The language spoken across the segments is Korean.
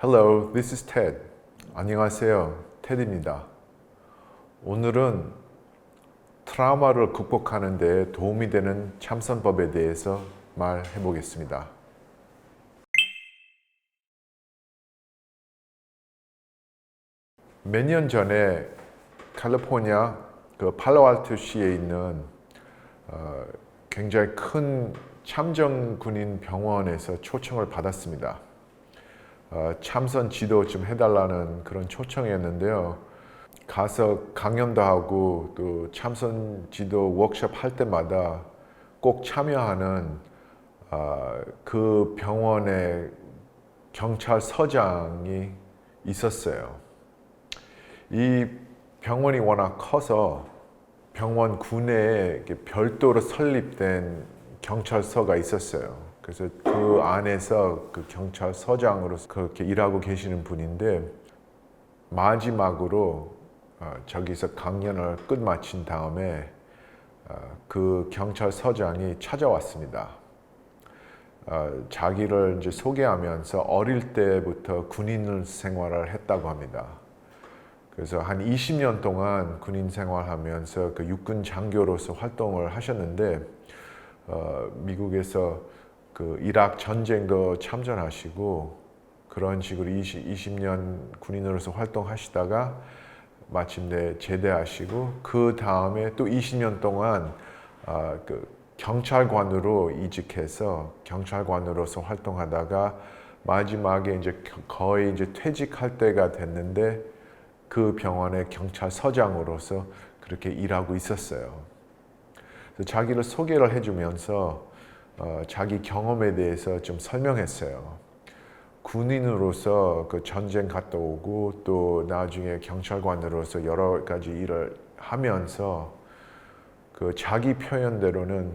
Hello, this is Ted. 안녕하세요, 테드입니다. 오늘은 트라우마를 극복하는 데 도움이 되는 참선법에 대해서 말해 보겠습니다. 몇 년 전에 캘리포니아 팔로알토시에 있는 굉장히 큰 참전 군인 병원에서 초청을 받았습니다. 참선 지도 좀 해달라는 그런 초청이었는데요. 가서 강연도 하고 또 참선 지도 워크숍 할 때마다 꼭 참여하는 그 병원의 경찰서장이 있었어요. 이 병원이 워낙 커서 병원 구내에 별도로 설립된 경찰서가 있었어요. 그래서 그 안에서 그 경찰서장으로서 그렇게 일하고 계시는 분인데 마지막으로 저기서 강연을 끝마친 다음에 그 경찰서장이 찾아왔습니다. 자기를 이제 소개하면서 어릴 때부터 군인 생활을 했다고 합니다. 그래서 한 20년 동안 군인 생활하면서 그 육군 장교로서 활동을 하셨는데 미국에서 그 이라크 전쟁도 참전하시고 그런 식으로 20년 군인으로서 활동하시다가 마침내 제대하시고 그 다음에 또 20년 동안 그 경찰관으로 이직해서 경찰관으로서 활동하다가 마지막에 이제 거의 이제 퇴직할 때가 됐는데 그 병원의 경찰서장으로서 그렇게 일하고 있었어요. 그래서 자기를 소개를 해주면서 자기 경험에 대해서 좀 설명했어요. 군인으로서 그 전쟁 갔다 오고 또 나중에 경찰관으로서 여러 가지 일을 하면서 그 자기 표현대로는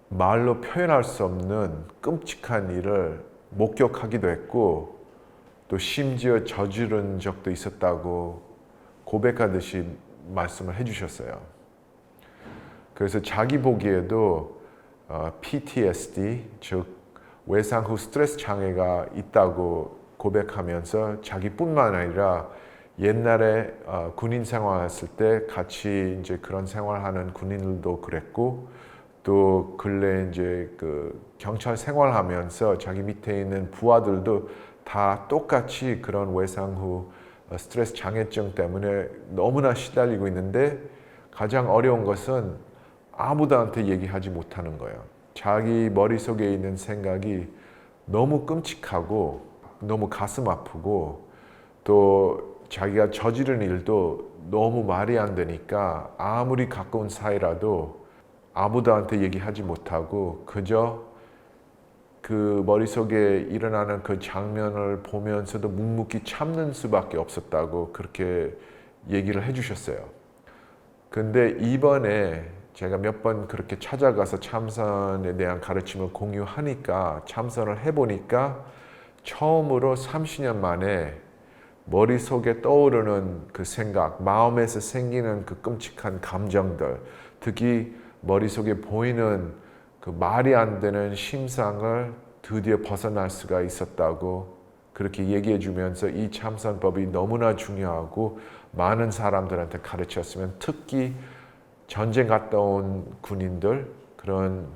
말로 표현할 수 없는 끔찍한 일을 목격하기도 했고 또 심지어 저지른 적도 있었다고 고백하듯이 말씀을 해주셨어요. 그래서 자기 보기에도 PTSD, 즉 외상 후 스트레스 장애가 있다고 고백하면서 자기뿐만 아니라 옛날에 군인 생활했을 때 같이 이제 그런 생활하는 군인들도 그랬고 또 근래 이제 그 경찰 생활하면서 자기 밑에 있는 부하들도 다 똑같이 그런 외상 후 스트레스 장애증 때문에 너무나 시달리고 있는데 가장 어려운 것은 아무도한테 얘기하지 못하는 거예요. 자기 머릿속에 있는 생각이 너무 끔찍하고 너무 가슴 아프고 또 자기가 저지른 일도 너무 말이 안 되니까 아무리 가까운 사이라도 아무도한테 얘기하지 못하고 그저 그 머릿속에 일어나는 그 장면을 보면서도 묵묵히 참는 수밖에 없었다고 그렇게 얘기를 해주셨어요. 근데 이번에 제가 몇 번 그렇게 찾아가서 참선에 대한 가르침을 공유하니까 참선을 해보니까 처음으로 30년 만에 머릿속에 떠오르는 그 생각, 마음에서 생기는 그 끔찍한 감정들, 특히 머릿속에 보이는 그 말이 안 되는 심상을 드디어 벗어날 수가 있었다고 그렇게 얘기해 주면서 이 참선법이 너무나 중요하고 많은 사람들한테 가르쳤으면 특히 전쟁 갔다 온 군인들, 그런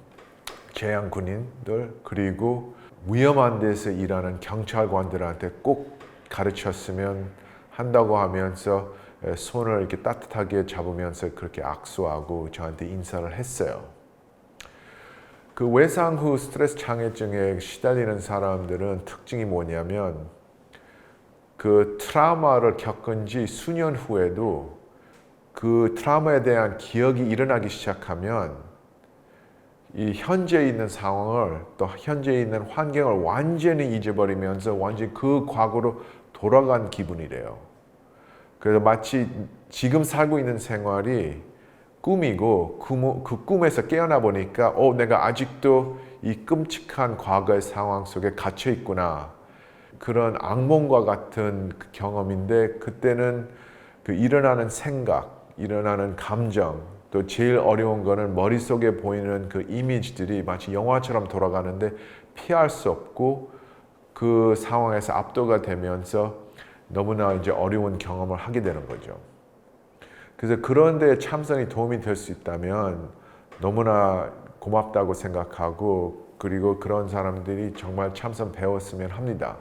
재향 군인들, 그리고 위험한 데서 일하는 경찰관들한테 꼭 가르쳤으면 한다고 하면서 손을 이렇게 따뜻하게 잡으면서 그렇게 악수하고 저한테 인사를 했어요. 그 외상 후 스트레스 장애증에 시달리는 사람들은 특징이 뭐냐면 그 트라우마를 겪은 지 수년 후에도 그 트라우마에 대한 기억이 일어나기 시작하면 이 현재 있는 상황을 또 현재 있는 환경을 완전히 잊어버리면서 완전히 그 과거로 돌아간 기분이래요. 그래서 마치 지금 살고 있는 생활이 꿈이고 그 꿈에서 깨어나 보니까 내가 아직도 이 끔찍한 과거의 상황 속에 갇혀 있구나. 그런 악몽과 같은 그 경험인데 그때는 그 일어나는 생각, 일어나는 감정, 또 제일 어려운 거는 머릿속에 보이는 그 이미지들이 마치 영화처럼 돌아가는데 피할 수 없고 그 상황에서 압도가 되면서 너무나 이제 어려운 경험을 하게 되는 거죠. 그래서 그런 데 참선이 도움이 될 수 있다면 너무나 고맙다고 생각하고, 그리고 그런 사람들이 정말 참선 배웠으면 합니다.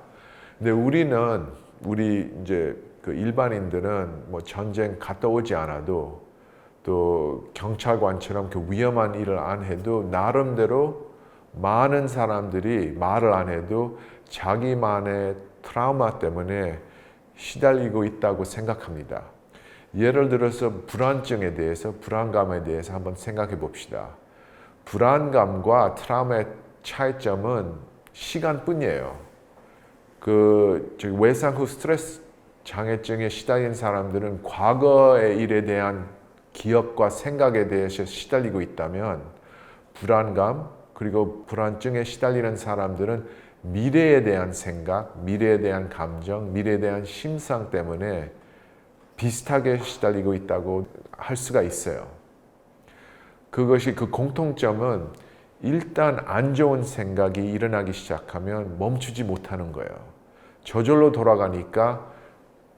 근데 우리 이제 그 일반인들은 뭐 전쟁 갔다 오지 않아도, 또 경찰관처럼 그 위험한 일을 안 해도 나름대로 많은 사람들이 말을 안 해도 자기만의 트라우마 때문에 시달리고 있다고 생각합니다. 예를 들어서 불안증에 대해서, 불안감에 대해서 한번 생각해 봅시다. 불안감과 트라우마의 차이점은 시간뿐이에요. 외상 후 스트레스 장애증에 시달린 사람들은 과거의 일에 대한 기억과 생각에 대해서 시달리고 있다면, 불안감 그리고 불안증에 시달리는 사람들은 미래에 대한 생각, 미래에 대한 감정, 미래에 대한 심상 때문에 비슷하게 시달리고 있다고 할 수가 있어요. 그것이 그 공통점은 일단 안 좋은 생각이 일어나기 시작하면 멈추지 못하는 거예요. 저절로 돌아가니까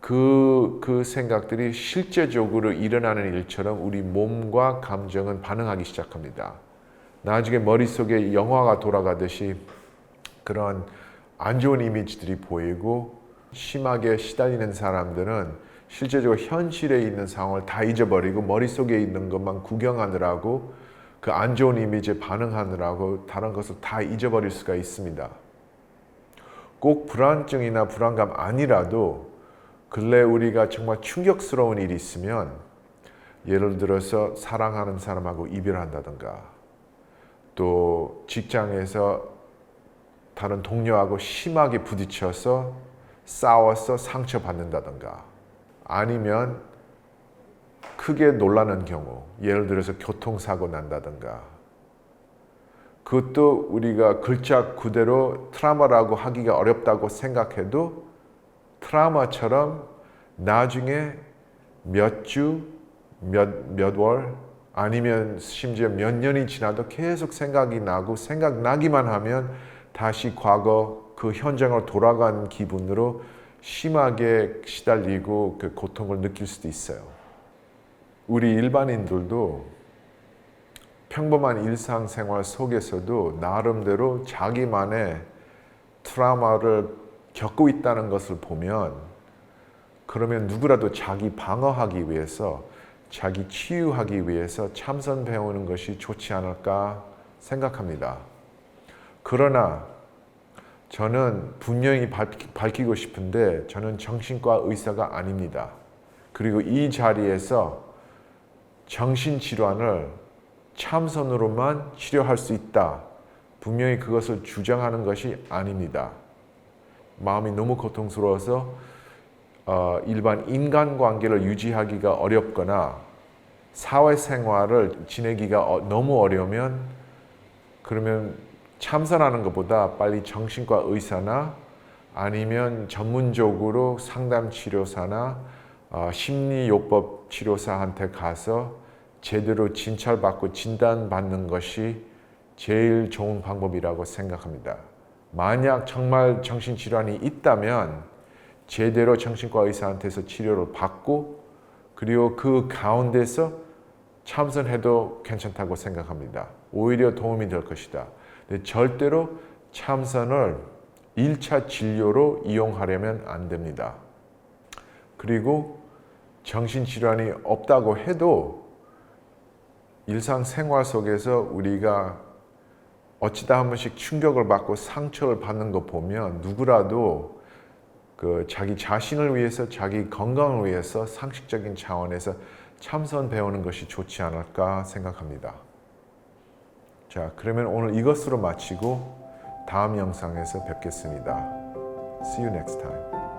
그 생각들이 실제적으로 일어나는 일처럼 우리 몸과 감정은 반응하기 시작합니다. 나중에 머릿속에 영화가 돌아가듯이 그런 안 좋은 이미지들이 보이고, 심하게 시달리는 사람들은 실제적으로 현실에 있는 상황을 다 잊어버리고 머릿속에 있는 것만 구경하느라고, 그 안 좋은 이미지에 반응하느라고 다른 것을 다 잊어버릴 수가 있습니다. 꼭 불안증이나 불안감 아니라도 근래 우리가 정말 충격스러운 일이 있으면, 예를 들어서 사랑하는 사람하고 이별한다든가, 또 직장에서 다른 동료하고 심하게 부딪혀서 싸워서 상처받는다든가, 아니면 크게 놀라는 경우, 예를 들어서 교통사고 난다든가, 그것도 우리가 글자 그대로 트라우마라고 하기가 어렵다고 생각해도 트라우마처럼 나중에 몇 주, 몇 월, 아니면 심지어 몇 년이 지나도 계속 생각이 나고, 생각나기만 하면 다시 과거 그 현장으로 돌아간 기분으로 심하게 시달리고 그 고통을 느낄 수도 있어요. 우리 일반인들도 평범한 일상생활 속에서도 나름대로 자기만의 트라우마를 겪고 있다는 것을 보면, 그러면 누구라도 자기 방어하기 위해서, 자기 치유하기 위해서 참선 배우는 것이 좋지 않을까 생각합니다. 그러나 저는 분명히 밝히고 싶은데, 저는 정신과 의사가 아닙니다. 그리고 이 자리에서 정신질환을 참선으로만 치료할 수 있다, 분명히 그것을 주장하는 것이 아닙니다. 마음이 너무 고통스러워서 일반 인간관계를 유지하기가 어렵거나 사회생활을 지내기가 너무 어려우면, 그러면 참선하는 것보다 빨리 정신과 의사나 아니면 전문적으로 상담치료사나 심리요법 치료사한테 가서 제대로 진찰받고 진단받는 것이 제일 좋은 방법이라고 생각합니다. 만약 정말 정신질환이 있다면 제대로 정신과 의사한테서 치료를 받고, 그리고 그 가운데서 참선해도 괜찮다고 생각합니다. 오히려 도움이 될 것이다. 근데 절대로 참선을 1차 진료로 이용하려면 안 됩니다. 그리고 정신질환이 없다고 해도 일상생활 속에서 우리가 어찌다 한 번씩 충격을 받고 상처를 받는 거 보면, 누구라도 자기 자신을 위해서, 자기 건강을 위해서 상식적인 차원에서 참선 배우는 것이 좋지 않을까 생각합니다. 자, 그러면 오늘 이것으로 마치고 다음 영상에서 뵙겠습니다. See you next time.